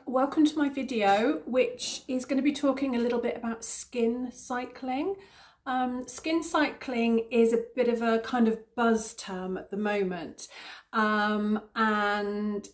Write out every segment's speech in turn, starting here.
Welcome to my video, which is going to be talking a little bit about skin cycling. Skin cycling is a bit of a kind of buzz term at the moment, and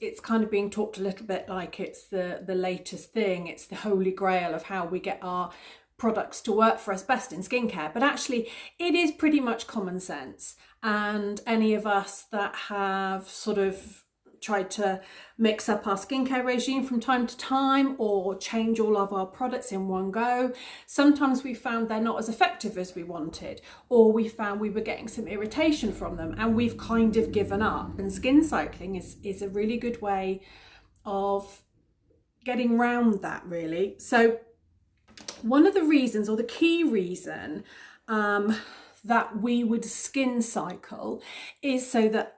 it's kind of being talked a little bit like it's the latest thing. It's the holy grail of how we get our products to work for us best in skincare, but actually it is pretty much common sense. And any of us that have sort of tried to mix up our skincare regime from time to time or change all of our products in one go, sometimes we found they're not as effective as we wanted, or we found we were getting some irritation from them and we've kind of given up. And skin cycling is a really good way of getting round that, really. So one of the reasons, or the key reason, that we would skin cycle is so that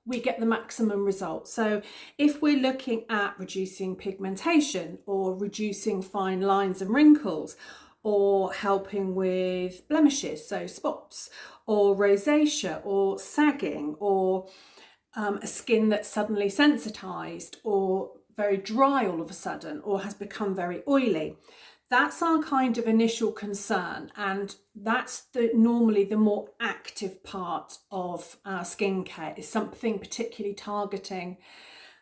we get the maximum result. So if we're looking at reducing pigmentation or reducing fine lines and wrinkles, or helping with blemishes, so spots, or rosacea, or sagging, or a skin that's suddenly sensitized or very dry all of a sudden, or has become very oily, that's our kind of initial concern, and that's normally the more active part of our skincare, is something particularly targeting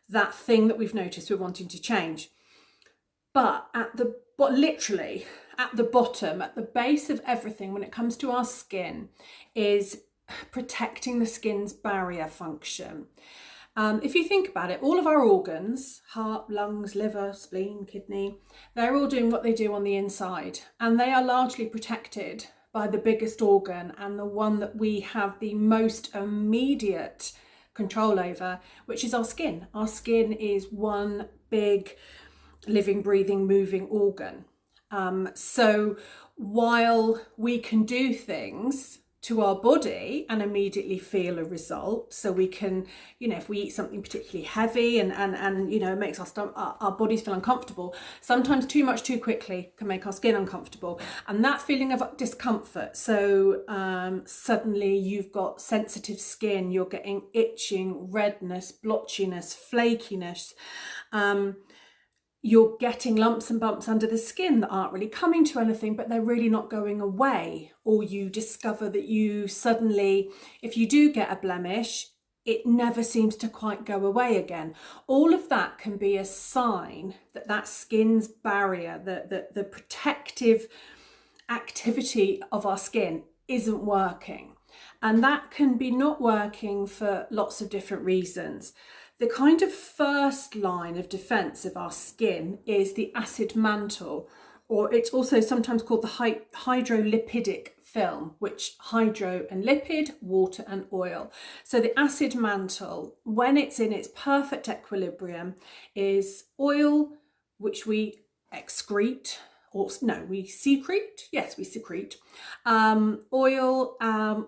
that thing that we've noticed we're wanting to change. But literally at the bottom, at the base of everything when it comes to our skin, is protecting the skin's barrier function. If you think about it, all of our organs, heart, lungs, liver, spleen, kidney, they're all doing what they do on the inside, and they are largely protected by the biggest organ and the one that we have the most immediate control over, which is our skin. Our skin is one big living, breathing, moving organ. So while we can do things to our body and immediately feel a result, so we can, if we eat something particularly heavy and it makes our bodies feel uncomfortable, sometimes too much too quickly can make our skin uncomfortable, and that feeling of discomfort. So suddenly you've got sensitive skin, you're getting itching, redness, blotchiness, flakiness, you're getting lumps and bumps under the skin that aren't really coming to anything, but they're really not going away. Or you discover that you suddenly, if you do get a blemish, it never seems to quite go away again. All of that can be a sign that that skin's barrier, the protective activity of our skin isn't working. And that can be not working for lots of different reasons. The kind of first line of defense of our skin is the acid mantle, or it's also sometimes called the hydrolipidic film, which hydro and lipid, water and oil. So the acid mantle, when it's in its perfect equilibrium, is oil, which we excrete, we secrete. Yes, we secrete. Oil,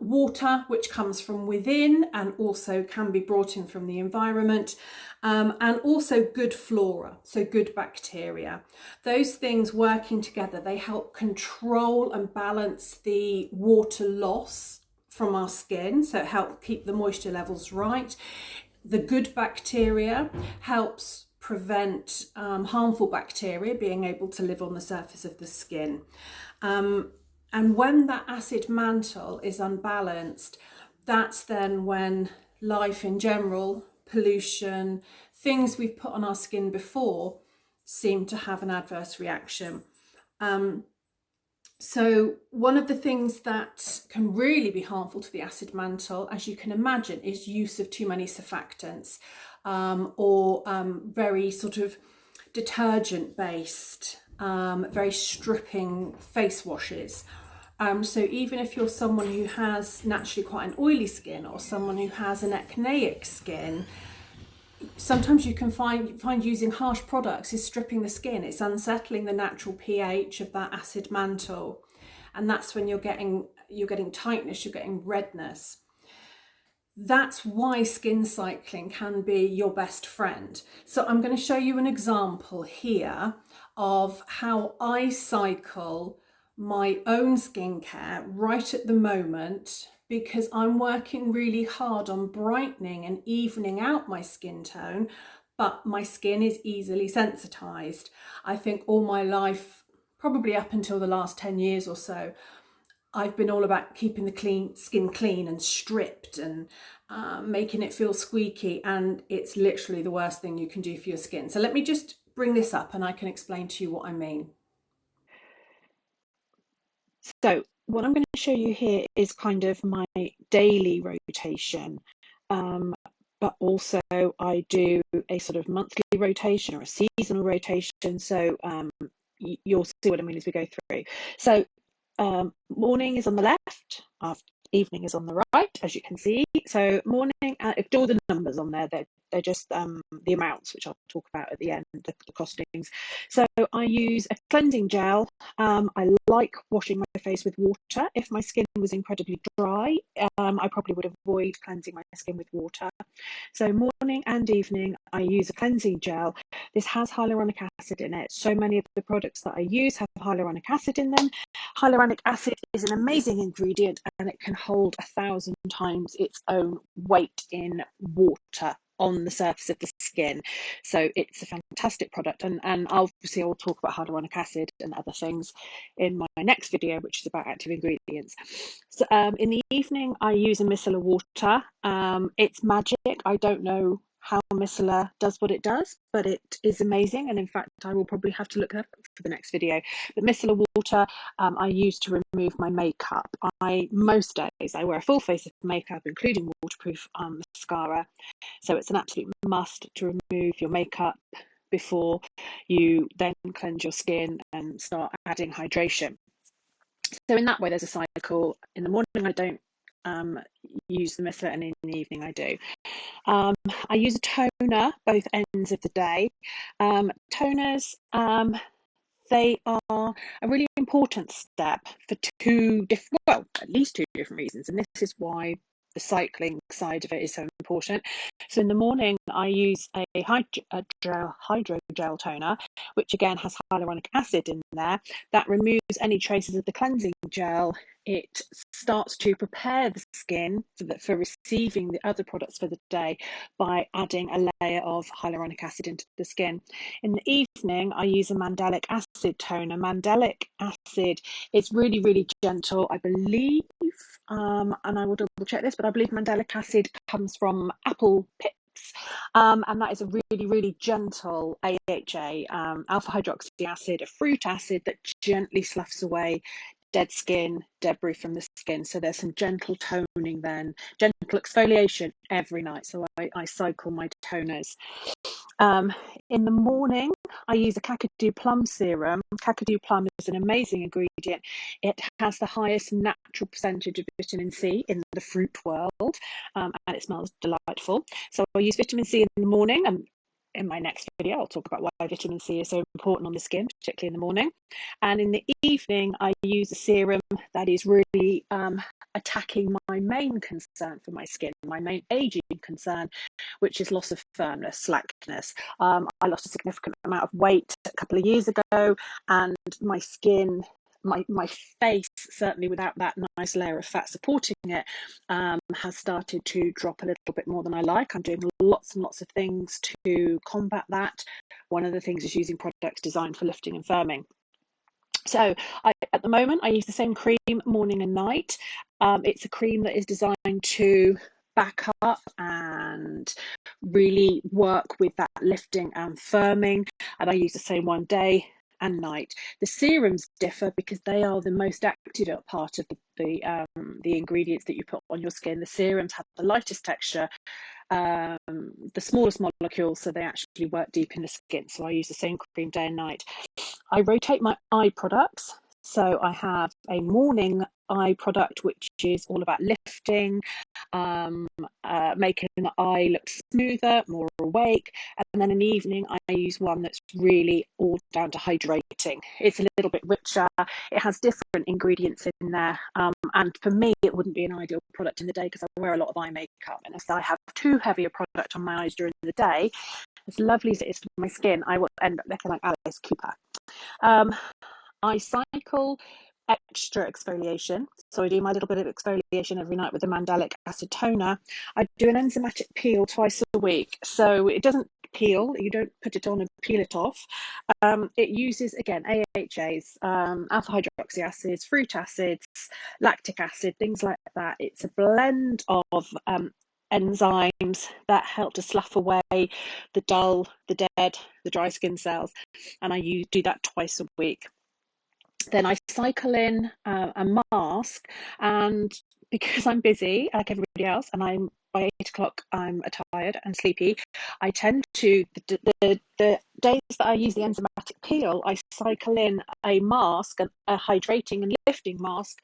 water, which comes from within and also can be brought in from the environment, and also good flora, so good bacteria. Those things working together, they help control and balance the water loss from our skin, so it helps keep the moisture levels right. The good bacteria helps prevent harmful bacteria being able to live on the surface of the skin. And when that acid mantle is unbalanced, that's then when life in general, pollution, things we've put on our skin before seem to have an adverse reaction. So one of the things that can really be harmful to the acid mantle, as you can imagine, is use of too many surfactants, or very sort of detergent based, very stripping face washes. So even if you're someone who has naturally quite an oily skin, or someone who has an acneic skin, sometimes you can find using harsh products is stripping the skin. It's unsettling the natural pH of that acid mantle, and that's when you're getting tightness, you're getting redness. That's why skin cycling can be your best friend. So I'm going to show you an example here of how I cycle my own skincare right at the moment, because I'm working really hard on brightening and evening out my skin tone but my skin is easily sensitized. I think all my life, probably up until the last 10 years or so, I've been all about keeping the skin clean and stripped and making it feel squeaky, and it's literally the worst thing you can do for your skin. So let me just bring this up and I can explain to you what I mean. So what I'm going to show you here is kind of my daily rotation. Um, but also I do a sort of monthly rotation or a seasonal rotation. So you'll see what I mean as we go through. So morning is on the left, after evening is on the right, as you can see. So morning, ignore the numbers on there. They're just the amounts, which I'll talk about at the end, the costings. So I use a cleansing gel. I like washing my face with water. If my skin was incredibly dry, I probably would avoid cleansing my skin with water. So morning and evening, I use a cleansing gel. This has hyaluronic acid in it. So many of the products that I use have hyaluronic acid in them. Hyaluronic acid is an amazing ingredient, and it can hold 1,000 times its own weight in water on the surface of the skin. So it's a fantastic product, and obviously I'll talk about hyaluronic acid and other things in my next video, which is about active ingredients. So in the evening I use a micellar water. It's magic. I don't know how micellar does what it does, but it is amazing, and in fact I will probably have to look it up for the next video. But micellar water I use to remove my makeup. Most days I wear a full face of makeup, including waterproof mascara. So it's an absolute must to remove your makeup before you then cleanse your skin and start adding hydration. So in that way, there's a cycle. In the morning, I don't use the micellar, and in the evening, I do. I use a toner both ends of the day. Toners, they are a really important step for at least two different reasons. And this is why the cycling side of it is so important. So in the morning, I use a hydrogel toner, which again has hyaluronic acid in there. That removes any traces of the cleansing gel. It starts to prepare the skin for receiving the other products for the day by adding a layer of hyaluronic acid into the skin. In the evening, I use a mandelic acid toner. Mandelic acid is really, really gentle, I believe, and I will double check this, but I believe mandelic acid comes from apple pips. And that is a really, really gentle AHA, alpha hydroxy acid, a fruit acid that gently sloughs away dead skin, debris from the skin. So there's some gentle toning then, gentle exfoliation every night. So I cycle my toners. In the morning, I use a Kakadu plum serum. Kakadu plum is an amazing ingredient. It has the highest natural percentage of vitamin C in the fruit world, and it smells delightful. So I use vitamin C in the morning, and in my next video, I'll talk about why vitamin C is so important on the skin, particularly in the morning. And in the evening, I use a serum that is really attacking my main concern for my skin, my main aging concern, which is loss of firmness, slackness. I lost a significant amount of weight a couple of years ago, and my skin, my face, certainly without that nice layer of fat supporting it, has started to drop a little bit more than I like. I'm doing lots and lots of things to combat that. One of the things is using products designed for lifting and firming. So at the moment, I use the same cream morning and night. It's a cream that is designed to back up and really work with that lifting and firming. And I use the same one day and night. The serums differ because they are the most active part of the ingredients that you put on your skin. The serums have the lightest texture, the smallest molecules, so they actually work deep in the skin. So I use the same cream day and night. I rotate my eye products. So I have a morning eye product, which is all about lifting, making the eye look smoother, more awake. And then in the evening, I use one that's really all down to hydrating. It's a little bit richer. It has different ingredients in there. And for me, it wouldn't be an ideal product in the day because I wear a lot of eye makeup. And if I have too heavy a product on my eyes during the day, as lovely as it is for my skin, I will end up looking like Alice Cooper. I cycle extra exfoliation. So I do my little bit of exfoliation every night with the mandelic acid toner. I do an enzymatic peel twice a week. So it doesn't peel. You don't put it on and peel it off. It uses, again, AHAs, alpha hydroxy acids, fruit acids, lactic acid, things like that. It's a blend of enzymes that help to slough away the dull, the dead, the dry skin cells. And I do that twice a week. Then I cycle in a mask, and because I'm busy like everybody else, and I'm by 8 o'clock I'm tired and sleepy, I tend to the days that I use the enzymatic peel, I cycle in a mask, a hydrating and lifting mask,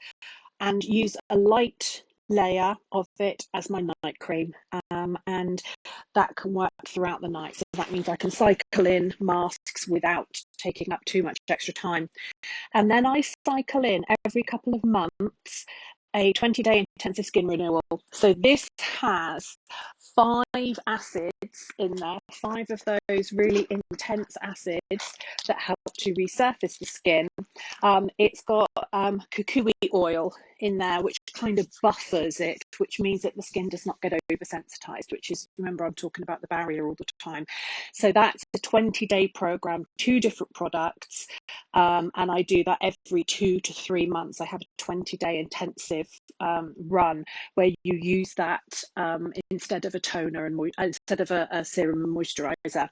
and use a light layer of it as my night cream, and that can work throughout the night. So that means I can cycle in masks without taking up too much extra time. And then I cycle in every couple of months a 20-day intensive skin renewal. So this has 5 acids in there, 5 of those really intense acids that help to resurface the skin. It's got kukui oil in there, which kind of buffers it, which means that the skin does not get oversensitized, which is, remember, I'm talking about the barrier all the time. So that's a 20-day program, 2 different products, and I do that every 2 to 3 months. I have a 20-day intensive run where you use that instead of a toner and instead of a serum and moisturizer.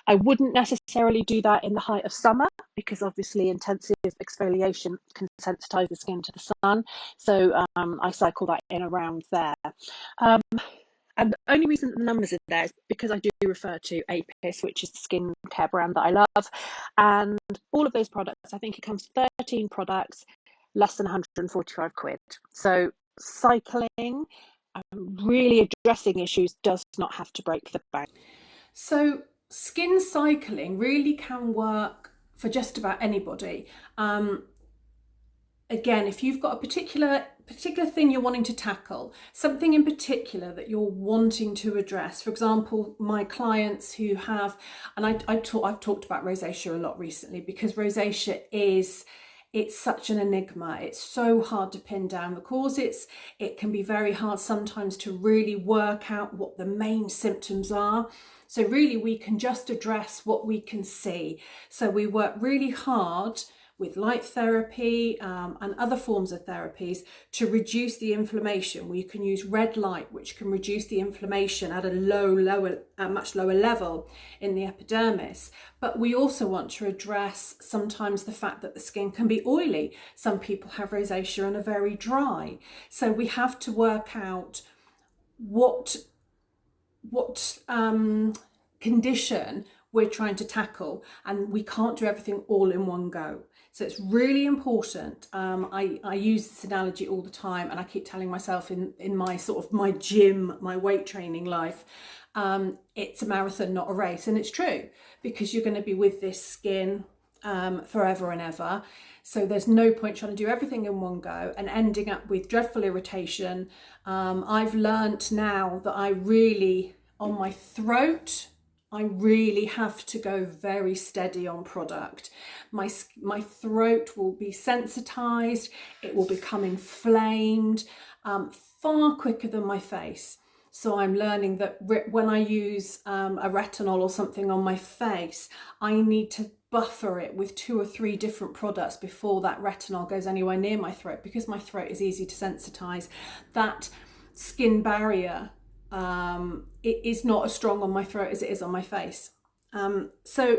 I wouldn't necessarily do that in the height of summer, because obviously intensive exfoliation can sensitize the skin to the sun. So I cycle that in around there. And the only reason the numbers are there is because I do refer to Apis, which is the skincare brand that I love. And all of those products, I think it comes 13 products, less than 145 quid. So cycling, really addressing issues, does not have to break the bank. So skin cycling really can work for just about anybody. Again, if you've got a particular thing you're wanting to tackle, something in particular that you're wanting to address. For example, my clients who have, and I've talked about rosacea a lot recently, because rosacea it's such an enigma. It's so hard to pin down the cause. It can be very hard sometimes to really work out what the main symptoms are. So really we can just address what we can see. So we work really hard with light therapy and other forms of therapies to reduce the inflammation. We can use red light, which can reduce the inflammation at a much lower level in the epidermis. But we also want to address sometimes the fact that the skin can be oily. Some people have rosacea and are very dry. So we have to work out what condition we're trying to tackle, and we can't do everything all in one go. So it's really important. I use this analogy all the time, and I keep telling myself in my sort of my gym, my weight training life, it's a marathon, not a race. And it's true, because you're going to be with this skin forever and ever. So there's no point trying to do everything in one go and ending up with dreadful irritation. I've learnt now that I really, on my throat, I really have to go very steady on product. My throat will be sensitized, it will become inflamed far quicker than my face. So I'm learning that when I use a retinol or something on my face, I need to buffer it with 2 or 3 different products before that retinol goes anywhere near my throat, because my throat is easy to sensitize. That skin barrier it is not as strong on my throat as it is on my face. So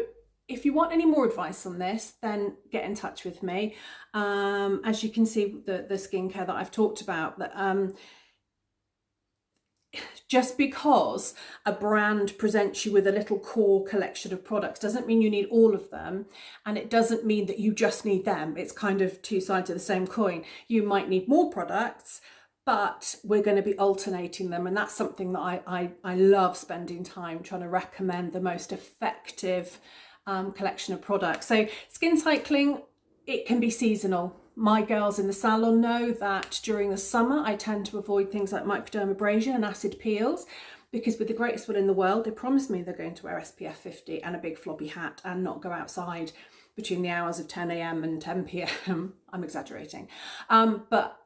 if you want any more advice on this, then get in touch with me. As you can see, the skincare that I've talked about, that just because a brand presents you with a little core collection of products doesn't mean you need all of them, and it doesn't mean that you just need them. It's kind of 2 sides of the same coin. You might need more products, but we're going to be alternating them, and that's something that I love spending time trying to recommend the most effective collection of products. So skin cycling, it can be seasonal. My girls in the salon know that during the summer I tend to avoid things like microdermabrasion and acid peels, because with the greatest will in the world, they promise me they're going to wear SPF 50 and a big floppy hat and not go outside between the hours of 10 a.m. and 10 p.m. I'm exaggerating, but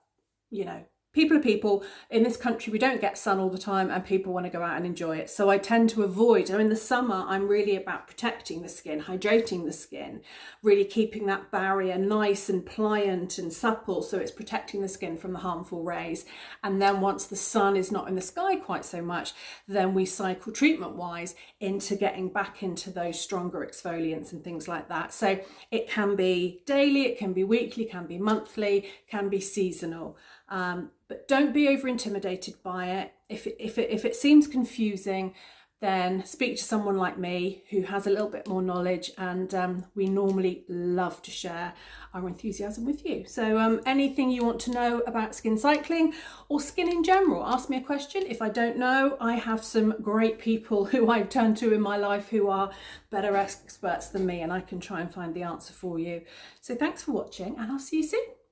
you know, people are people. In this country, we don't get sun all the time and people want to go out and enjoy it. So I tend to avoid, in the summer, I'm really about protecting the skin, hydrating the skin, really keeping that barrier nice and pliant and supple, so it's protecting the skin from the harmful rays. And then once the sun is not in the sky quite so much, then we cycle treatment-wise into getting back into those stronger exfoliants and things like that. So it can be daily, it can be weekly, can be monthly, can be seasonal. But don't be over intimidated by it. If it seems confusing, then speak to someone like me who has a little bit more knowledge, and we normally love to share our enthusiasm with you. So anything you want to know about skin cycling or skin in general, ask me a question. If I don't know, I have some great people who I've turned to in my life who are better experts than me, and I can try and find the answer for you. So thanks for watching, and I'll see you soon.